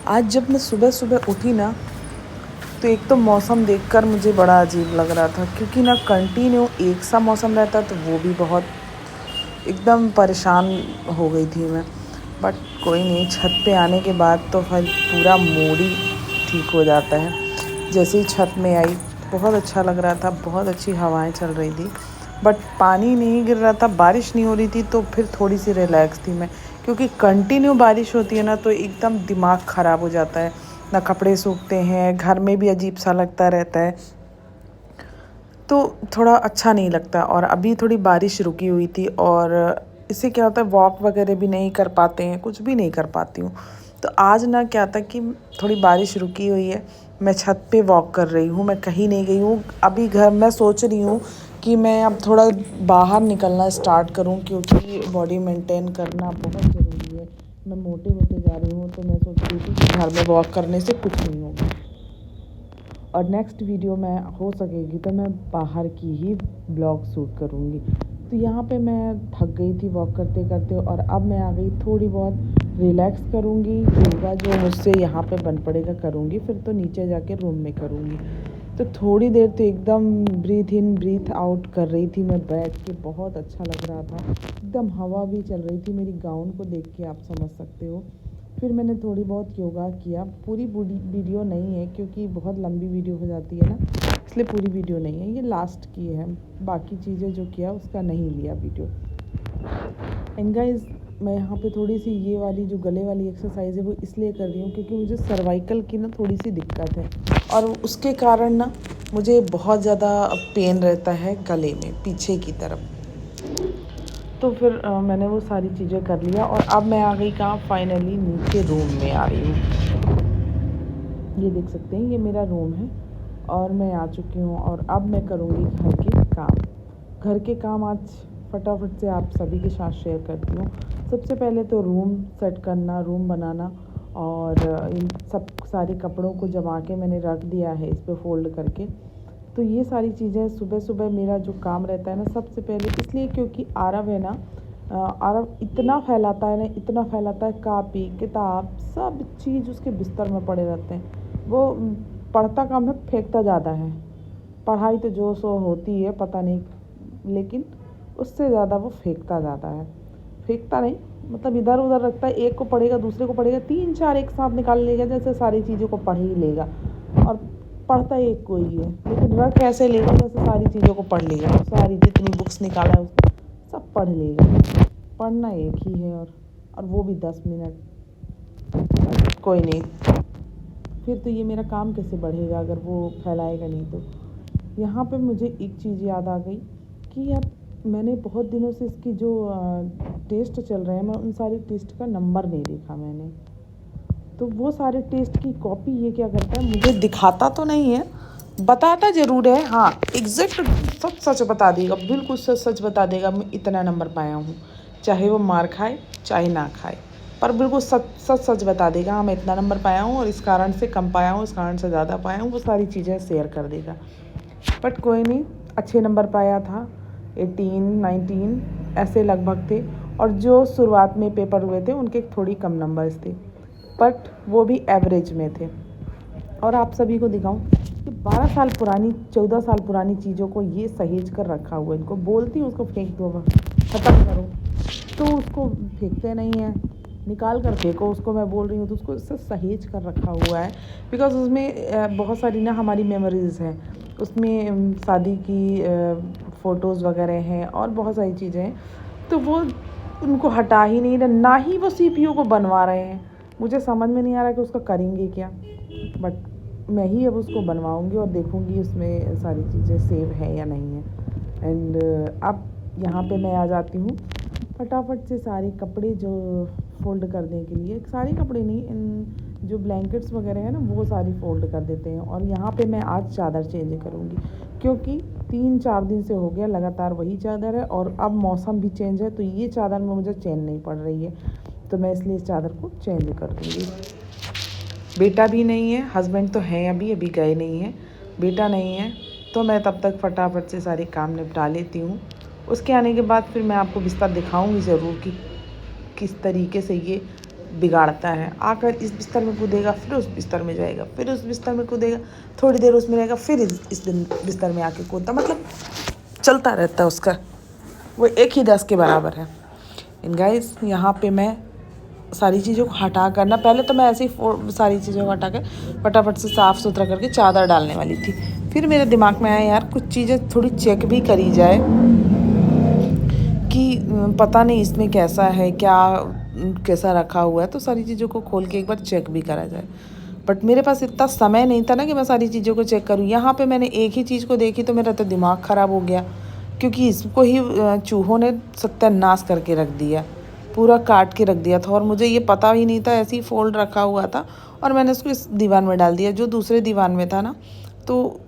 आज जब मैं सुबह-सुबह उठी ना, तो एक तो मौसम देखकर मुझे बड़ा अजीब लग रहा था क्योंकि ना कंटिन्यू एक सा मौसम रहता तो वो भी बहुत एकदम परेशान हो गई थी मैं। बट कोई नहीं, छत पे आने के बाद तो फिर पूरा मूड ही ठीक हो जाता है। जैसे ही छत में आई, बहुत अच्छा लग रहा था, बहुत अच्छी हवाएं चल रही थी। बट पानी नहीं गिर रहा था, बारिश नहीं हो रही थी, तो फिर थोड़ी सी रिलैक्स थी मैं। क्योंकि कंटिन्यू बारिश होती है ना, तो एकदम दिमाग ख़राब हो जाता है। ना कपड़े सूखते हैं, घर में भी अजीब सा लगता रहता है, तो थोड़ा अच्छा नहीं लगता। और अभी थोड़ी बारिश रुकी हुई थी, और इससे क्या होता है, वॉक वगैरह भी नहीं कर पाते हैं, कुछ भी नहीं कर पाती हूँ। तो आज ना क्या था कि थोड़ी बारिश रुकी हुई है, मैं छत पे वॉक कर रही हूँ, मैं कहीं नहीं गई हूँ अभी। घर मैं सोच रही हूँ कि मैं अब थोड़ा बाहर निकलना स्टार्ट करूँ, क्योंकि बॉडी मेंटेन करना बहुत ज़रूरी है। मैं मोटे होते जा रही हूँ, तो मैं सोच रही थी कि घर में वॉक करने से कुछ नहीं होगा। और नेक्स्ट वीडियो में हो सकेगी तो मैं बाहर की ही ब्लॉग शूट करूँगी। तो यहाँ पे मैं थक गई थी वॉक करते करते, और अब मैं आ गई थोड़ी बहुत रिलैक्स करूँगी। योगा जो मुझसे यहाँ पे बन पड़ेगा करूँगी, फिर तो नीचे जाके रूम में करूँगी। तो थोड़ी देर तो एकदम ब्रीथ इन ब्रीथ आउट कर रही थी मैं बैठ के, बहुत अच्छा लग रहा था। एकदम हवा भी चल रही थी, मेरी गाउन को देख के आप समझ सकते हो। फिर मैंने थोड़ी बहुत योगा किया। पूरी वीडियो नहीं है क्योंकि बहुत लंबी वीडियो हो जाती है ना, इसलिए पूरी वीडियो नहीं है, ये लास्ट की है। बाकी चीज़ें जो किया उसका नहीं लिया वीडियो। एंड गाइस, मैं यहाँ पे थोड़ी सी ये वाली जो गले वाली एक्सरसाइज है वो इसलिए कर रही हूँ क्योंकि मुझे सर्वाइकल की ना थोड़ी सी दिक्कत है, और उसके कारण ना मुझे बहुत ज़्यादा पेन रहता है गले में पीछे की तरफ। तो फिर मैंने वो सारी चीज़ें कर लिया, और अब मैं आ गई कहाँ, फाइनली नीचे रूम में आ रही हूँ। ये देख सकते हैं, ये मेरा रूम है और मैं आ चुकी हूँ। और अब मैं करूँगी घर के काम। घर के काम आज फटाफट से आप सभी के साथ शेयर करती हूँ। सबसे पहले तो रूम सेट करना, रूम बनाना, और इन सब सारे कपड़ों को जमा के मैंने रख दिया है इस पर फोल्ड करके। तो ये सारी चीज़ें सुबह सुबह मेरा जो काम रहता है ना, सबसे पहले इसलिए क्योंकि आरव है ना, आरव इतना फैलाता है ना, इतना फैलाता है, कापी किताब सब चीज़ उसके बिस्तर में पड़े रहते हैं। वो पढ़ता कम है, फेंकता ज़्यादा है। पढ़ाई तो जो सो होती है पता नहीं, लेकिन उससे ज़्यादा वो फेंकता ज़्यादा है। फेंकता नहीं मतलब इधर उधर रखता है, एक को पढ़ेगा, दूसरे को पढ़ेगा, 3-4 एक साथ निकाल लेगा, जैसे सारी चीज़ों को पढ़ ही लेगा। और पढ़ता एक को ही है, लेकिन रख ऐसे लेगा जैसे सारी चीज़ों को पढ़ लेगा। सारी जितनी बुक्स निकाला है उसने सब पढ़ लेगा। पढ़ना एक ही है, और वो भी 10 मिनट। कोई नहीं, फिर तो ये मेरा काम कैसे बढ़ेगा अगर वो फैलाएगा नहीं तो। यहाँ पे मुझे एक चीज़ याद आ गई कि यार, मैंने बहुत दिनों से इसकी जो टेस्ट चल रहे हैं, मैं उन सारी टेस्ट का नंबर नहीं देखा मैंने। तो वो सारे टेस्ट की कॉपी ये क्या करता है, मुझे दिखाता तो नहीं है, बताता ज़रूर है। हाँ, एग्जैक्ट सच सच बता देगा, बिल्कुल सच सच बता देगा मैं इतना नंबर पाया हूँ, चाहे वो मार खाए चाहे ना खाए, पर बिल्कुल सच सच सच बता देगा, हाँ मैं इतना नंबर पाया हूँ और इस कारण से कम पाया हूँ, इस कारण से ज़्यादा पाया हूँ, वो सारी चीज़ें शेयर कर देगा। बट कोई नहीं, अच्छे नंबर पाया था, 18, 19 ऐसे लगभग थे। और जो शुरुआत में पेपर हुए थे उनके थोड़ी कम नंबर्स थे, बट वो भी एवरेज में थे। और आप सभी को दिखाऊं कि 12 साल पुरानी, 14 साल पुरानी चीज़ों को ये सहेज कर रखा हुआ है। इनको बोलती हूँ उसको फेंक दो, ख़त्म करो, तो उसको फेंकते नहीं है, निकाल कर फेंको उसको। मैं बोल रही हूँ तो उसको इससे सहेज कर रखा हुआ है, बिकॉज उसमें बहुत सारी ना हमारी मेमोरीज़ हैं। उसमें शादी की फ़ोटोज़ वगैरह हैं और बहुत सारी चीज़ें हैं, तो वो उनको हटा ही नहीं रहे, ना ही वो सीपीयू को बनवा रहे हैं। मुझे समझ में नहीं आ रहा कि उसका करेंगे क्या, बट मैं ही अब उसको बनवाऊँगी और देखूँगी उसमें सारी चीज़ें सेव है या नहीं है। एंड अब यहाँ पे मैं आ जाती हूँ फटाफट से सारे कपड़े जो फ़ोल्ड करने के लिए, सारे कपड़े नहीं, इन जो ब्लैंकेट्स वगैरह है ना वो सारी फ़ोल्ड कर देते हैं। और यहाँ पे मैं आज चादर चेंज करूँगी क्योंकि 3-4 दिन से हो गया लगातार वही चादर है, और अब मौसम भी चेंज है तो ये चादर में मुझे चैन नहीं पड़ रही है, तो मैं इसलिए इस चादर को चेंज कर दूँगी। बेटा भी नहीं है, हस्बैंड तो हैं अभी अभी गए नहीं हैं, बेटा नहीं है, तो मैं तब तक फटाफट से सारे काम निपटा लेती हूँ। उसके आने के बाद फिर मैं आपको बिस्तर दिखाऊंगी ज़रूर कि किस तरीके से ये बिगाड़ता है। आकर इस बिस्तर में कूदेगा, फिर उस बिस्तर में जाएगा, फिर उस बिस्तर में कूदेगा, थोड़ी देर उसमें रहेगा, फिर इस दिन बिस्तर में आके कूदता, मतलब चलता रहता है उसका। वो एक ही 10 के बराबर है। इन गाइस यहाँ पे मैं सारी चीज़ों को हटा कर ना, पहले तो मैं ऐसे ही सारी चीज़ों को हटा कर फटाफट से साफ़ सुथरा करके चादर डालने वाली थी। फिर मेरे दिमाग में आया यार कुछ चीज़ें थोड़ी चेक भी करी जाए कि पता नहीं इसमें कैसा है, क्या कैसा रखा हुआ है, तो सारी चीज़ों को खोल के एक बार चेक भी करा जाए। बट मेरे पास इतना समय नहीं था ना कि मैं सारी चीज़ों को चेक करूँ। यहाँ पे मैंने एक ही चीज़ को देखी तो मेरा तो दिमाग ख़राब हो गया, क्योंकि इसको ही चूहों ने सत्यानाश करके रख दिया, पूरा काट के रख दिया था। और मुझे ये पता ही नहीं था, ऐसे ही फोल्ड रखा हुआ था और मैंने उसको इस दीवान में डाल दिया। जो दूसरे दीवान में था ना, तो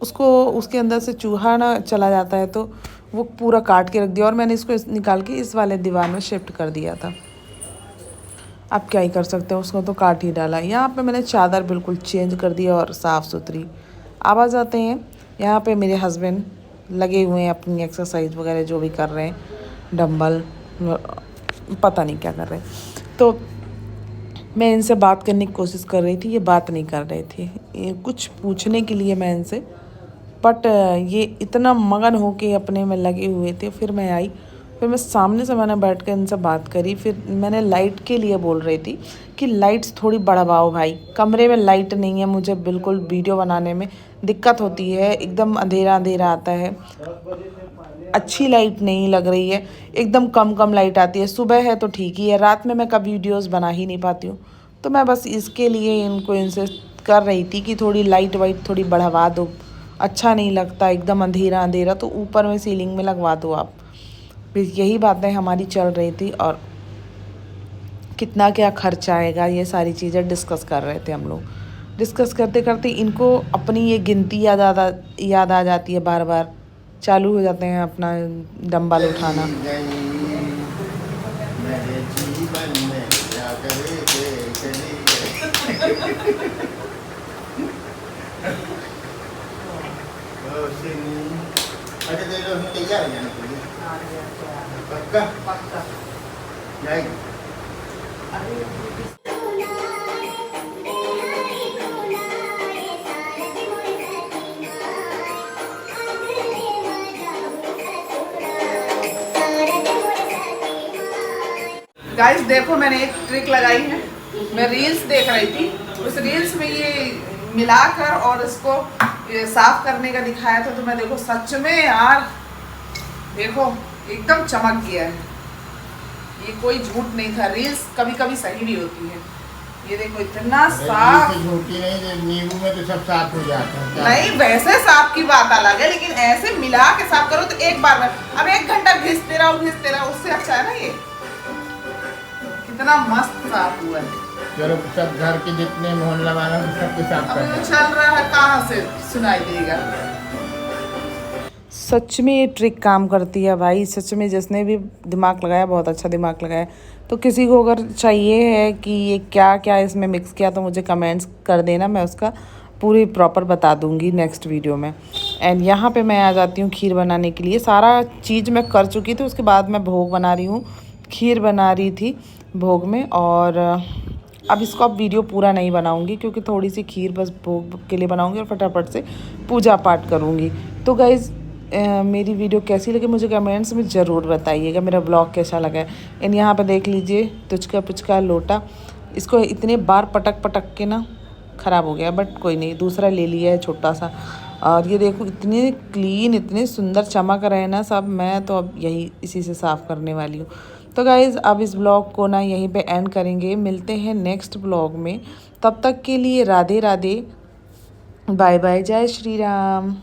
उसको उसके अंदर से चूहा ना चला जाता है, तो वो पूरा काट के रख दिया और मैंने इसको निकाल के इस वाले दीवान में शिफ्ट कर दिया था। आप क्या ही कर सकते हो, उसको तो काट ही डाला। यहाँ पे मैंने चादर बिल्कुल चेंज कर दिया और साफ़ सुथरी। अब आ जाते हैं यहाँ पे मेरे हस्बैंड लगे हुए हैं अपनी एक्सरसाइज वगैरह जो भी कर रहे हैं, डंबल पता नहीं क्या कर रहे हैं। तो मैं इनसे बात करने की कोशिश कर रही थी, ये बात नहीं कर रहे थे। ये कुछ पूछने के लिए मैं इनसे, बट ये इतना मगन हो के अपने में लगे हुए थे। फिर मैं आई, फिर मैं सामने से मैंने बैठ कर इनसे बात करी। फिर मैंने लाइट के लिए बोल रही थी कि लाइट्स थोड़ी बढ़वाओ भाई, कमरे में लाइट नहीं है, मुझे बिल्कुल वीडियो बनाने में दिक्कत होती है, एकदम अंधेरा अंधेरा आता है, अच्छी लाइट नहीं लग रही है, एकदम कम कम लाइट आती है। सुबह है तो ठीक ही है, रात में मैं कभी वीडियोस बना ही नहीं पाती हूँ। तो मैं बस इसके लिए इनको इंसिस्ट कर रही थी कि थोड़ी लाइट वाइट थोड़ी बढ़वा दो, अच्छा नहीं लगता एकदम अंधेरा अंधेरा, तो ऊपर में सीलिंग में लगवा दो आप। फिर यही बातें हमारी चल रही थी और कितना क्या खर्च आएगा ये सारी चीज़ें डिस्कस कर रहे थे हम लोग। डिस्कस करते करते इनको अपनी ये गिनती याद आ जाती है, बार बार चालू हो जाते हैं अपना डंबल उठाना। गाइस देखो मैंने एक ट्रिक लगाई है। मैं रील्स देख रही थी, उस रील्स में ये मिलाकर और इसको साफ करने का दिखाया था। तो मैं देखो सच में यार देखो एकदम चमक गया है, ये कोई झूठ नहीं था। रील्स कभी कभी सही भी होती है। ये देखो इतना साफ, झूठी नहीं, नींबू में तो सब साफ हो जाता है। नहीं वैसे साफ की बात अलग है, लेकिन ऐसे मिला के साफ करो तो एक बार में। अब 1 घंटा घिसते रहो, उससे अच्छा है ना ये, कितना मस्त साफ हुआ है। चलो सब घर के जितने मोहल्ला वाला सबके साफ कर अभी चल रहा है, कहाँ से सुनाई देगा। सच में ये ट्रिक काम करती है भाई, सच में जिसने भी दिमाग लगाया बहुत अच्छा दिमाग लगाया। तो किसी को अगर चाहिए है कि ये क्या क्या इसमें मिक्स किया तो मुझे कमेंट्स कर देना, मैं उसका पूरी प्रॉपर बता दूंगी नेक्स्ट वीडियो में। एंड यहाँ पे मैं आ जाती हूँ खीर बनाने के लिए। सारा चीज़ मैं कर चुकी थी, उसके बाद मैं भोग बना रही हूँ, खीर बना रही थी भोग में। और अब इसको अब वीडियो पूरा नहीं बनाऊंगी क्योंकि थोड़ी सी खीर बस भोग के लिए बनाऊंगी और फटाफट से पूजा पाठ करूँगी। तो गाइज़ मेरी वीडियो कैसी लगी मुझे कमेंट्स में ज़रूर बताइएगा, मेरा ब्लॉग कैसा लगा है। एंड यहाँ पे देख लीजिए तुचका पुचका लोटा, इसको इतने बार पटक पटक के ना ख़राब हो गया, बट कोई नहीं, दूसरा ले लिया है छोटा सा। और ये देखो इतने क्लीन, इतने सुंदर चमक रहे हैं ना सब। मैं तो अब यही इसी से साफ़ करने वाली हूँ। तो गाइज़ अब इस ब्लॉग को ना यहीं पे एंड करेंगे, मिलते हैं नेक्स्ट ब्लॉग में। तब तक के लिए राधे राधे, बाय बाय, जय श्री राम।